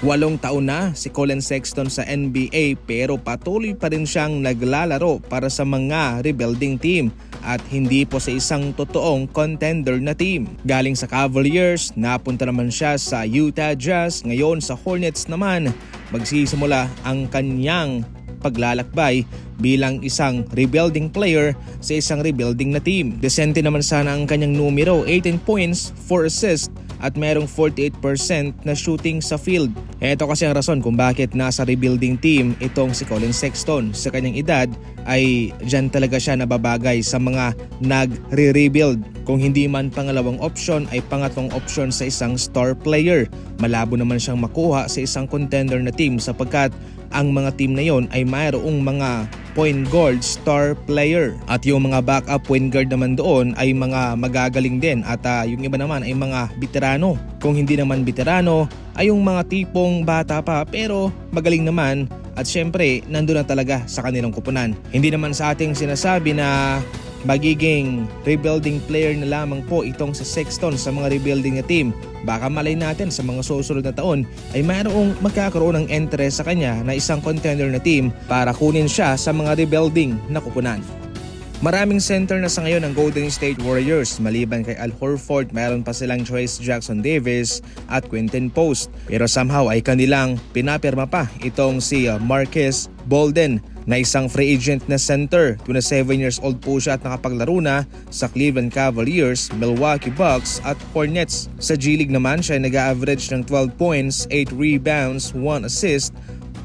8 taon na si Colin Sexton sa NBA pero patuloy pa rin siyang naglalaro para sa mga rebuilding team at hindi po sa isang totoong contender na team. Galing sa Cavaliers, napunta naman siya sa Utah Jazz, ngayon sa Hornets naman magsisimula ang kanyang paglalakbay bilang isang rebuilding player sa isang rebuilding na team. Desente naman sana ang kanyang numero, 18 points, 4 assists at merong 48% na shooting sa field. Ito kasi ang rason kung bakit nasa rebuilding team itong si Colin Sexton. Sa kanyang edad ay dyan talaga siya nababagay sa mga nagre-rebuild. Kung hindi man pangalawang option ay pangatlong option sa isang star player. Malabo naman siyang makuha sa isang contender na team sapagkat ang mga team na yon ay mayroong mga point guard star player. At yung mga backup point guard naman doon ay mga magagaling din at yung iba naman ay mga veterano. Kung hindi naman veterano ay yung mga tipong bata pa pero magaling naman at syempre nandun na talaga sa kanilang kupunan. Hindi naman sa ating sinasabi na magiging rebuilding player na lamang po itong si Sexton sa mga rebuilding na team. Baka malay natin sa mga susunod na taon ay mayroong magkakaroon ng interest sa kanya na isang contender na team para kunin siya sa mga rebuilding na kupunan. Maraming center na sa ngayon ang Golden State Warriors. Maliban kay Al Horford, mayroon pa silang Trayce Jackson-Davis at Quentin Post. Pero somehow ay kanilang pinapirma pa itong si Marques Bolden na isang free agent na center. 27 years old po siya at nakapaglaro na sa Cleveland Cavaliers, Milwaukee Bucks at Hornets. Sa G-League naman siya ay nag-average ng 12 points, 8 rebounds, 1 assist,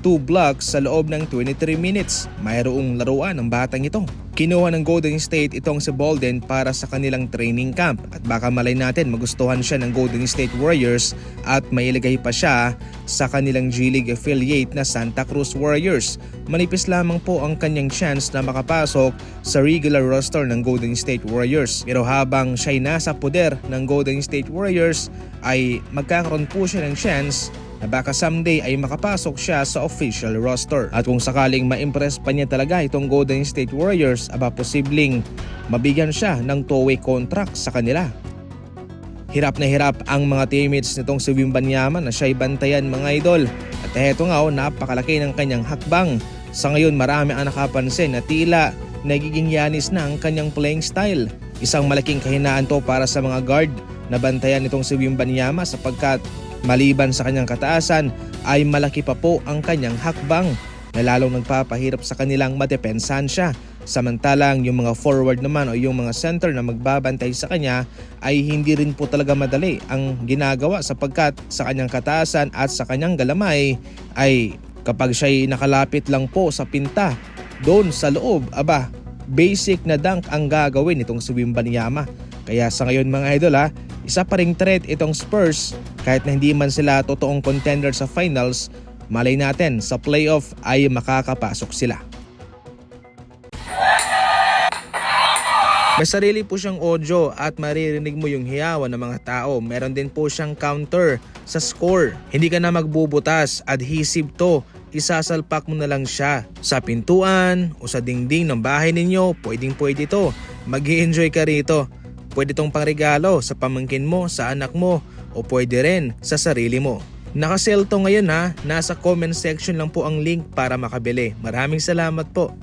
2 blocks sa loob ng 23 minutes. Mayroong laruan ang batang ito. Kinuha ng Golden State itong si Bolden para sa kanilang training camp at baka malay natin magustuhan siya ng Golden State Warriors at mailagay pa siya sa kanilang G-League affiliate na Santa Cruz Warriors. Manipis lamang po ang kanyang chance na makapasok sa regular roster ng Golden State Warriors. Pero habang siya'y nasa poder ng Golden State Warriors ay magkakaroon po siya ng chance na baka someday ay makapasok siya sa official roster. At kung sakaling ma-impress pa niya talaga itong Golden State Warriors, aba posibleng mabigyan siya ng two-way contract sa kanila. Hirap na hirap ang mga teammates nitong si Wembanyama na siya'y bantayan mga idol. At eto nga napakalaki ng kanyang hakbang. Sa ngayon marami ang nakapansin na tila nagiging Giannis na ang kanyang playing style. Isang malaking kahinaan to para sa mga guard na bantayan nitong si Wembanyama sapagkat maliban sa kanyang kataasan ay malaki pa po ang kanyang hakbang na lalong nagpapahirap sa kanilang madepensahan siya. Samantalang yung mga forward naman o yung mga center na magbabantay sa kanya ay hindi rin po talaga madali ang ginagawa sapagkat sa kanyang kataasan at sa kanyang galamay ay kapag siya'y nakalapit lang po sa pinta doon sa loob, aba basic na dunk ang gagawin itong si Wembanyama. Kaya sa ngayon mga idol isa pa ring threat itong Spurs kahit na hindi man sila totoong contender sa finals, malay natin sa playoff ay makakapasok sila. May sarili po siyang audio at maririnig mo yung hiyawan ng mga tao. Meron din po siyang counter sa score. Hindi ka na magbubutas, adhesive to. Isasalpak mo na lang siya sa pintuan o sa dingding ng bahay ninyo. Pwedeng-pwede to. Mag-i-enjoy ka rito. Pwede tong pangregalo sa pamangkin mo, sa anak mo o pwede rin sa sarili mo. Nakasale to ngayon nasa comment section lang po ang link para makabili. Maraming salamat po.